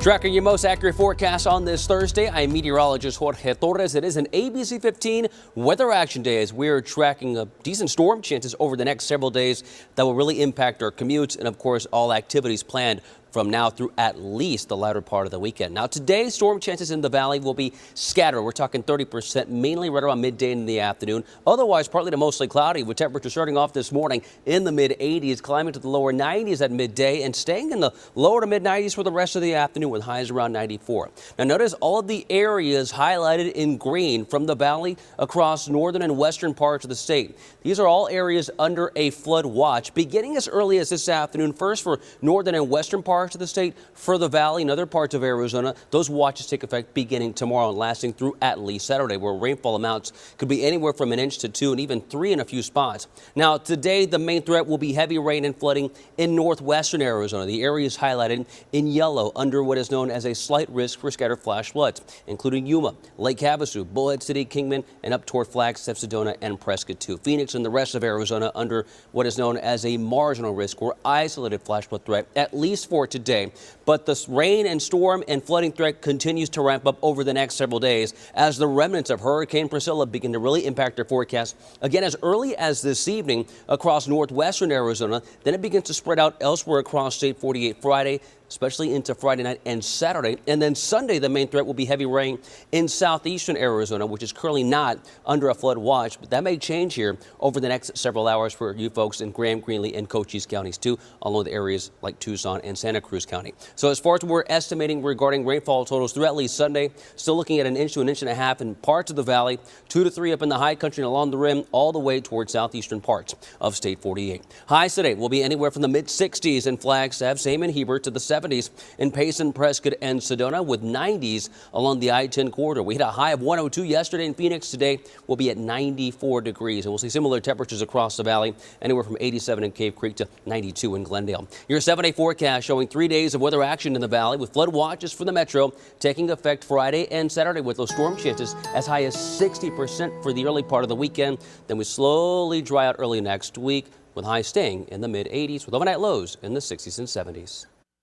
Tracking your most accurate forecast on this Thursday, I'm meteorologist Jorge Torres. It is an ABC 15 weather action day as we're tracking a decent storm chances over the next several days that will really impact our commutes and, of course, all activities planned from now through at least the latter part of the weekend. Now, today, storm chances in the valley will be scattered. We're talking 30%, mainly right around midday in the afternoon. Otherwise, partly to mostly cloudy, with temperatures starting off this morning in the mid-80s, climbing to the lower 90s at midday, and staying in the lower to mid-90s for the rest of the afternoon with highs around 94. Now, notice all of the areas highlighted in green from the valley across northern and western parts of the state. These are all areas under a flood watch, beginning as early as this afternoon, first for northern and western parts of the state. For the valley and other parts of Arizona, those watches take effect beginning tomorrow and lasting through at least Saturday, where rainfall amounts could be anywhere from an inch to 2 and even 3 in a few spots. Now, today, the main threat will be heavy rain and flooding in northwestern Arizona. The area is highlighted in yellow under what is known as a slight risk for scattered flash floods, including Yuma, Lake Havasu, Bullhead City, Kingman, and up toward Flagstaff, Sedona, and Prescott, too. Phoenix and the rest of Arizona under what is known as a marginal risk or isolated flash flood threat, at least for today. But the rain and storm and flooding threat continues to ramp up over the next several days as the remnants of Hurricane Priscilla begin to really impact our forecast again as early as this evening across northwestern Arizona. Then it begins to spread out elsewhere across State 48 Friday, especially into Friday night and Saturday. And then Sunday, the main threat will be heavy rain in southeastern Arizona, which is currently not under a flood watch. But that may change here over the next several hours for you folks in Graham, Greenlee, and Cochise counties, too, along with areas like Tucson and Santa Cruz County. So as far as we're estimating regarding rainfall totals through at least Sunday, still looking at an inch to an inch and a half in parts of the valley, 2 to 3 up in the high country and along the rim, all the way towards southeastern parts of State 48. Highs today will be anywhere from the mid-60s in Flagstaff, same in Heber, to the 70s in Payson, Prescott, and Sedona, with 90s along the I-10 corridor. We hit a high of 102 yesterday in Phoenix. Today we'll be at 94 degrees, and we'll see similar temperatures across the valley, anywhere from 87 in Cave Creek to 92 in Glendale. Your 7-day forecast showing 3 days of weather action in the valley, with flood watches for the metro taking effect Friday and Saturday, with those storm chances as high as 60% for the early part of the weekend. Then we slowly dry out early next week, with highs staying in the mid-80s with overnight lows in the 60s and 70s.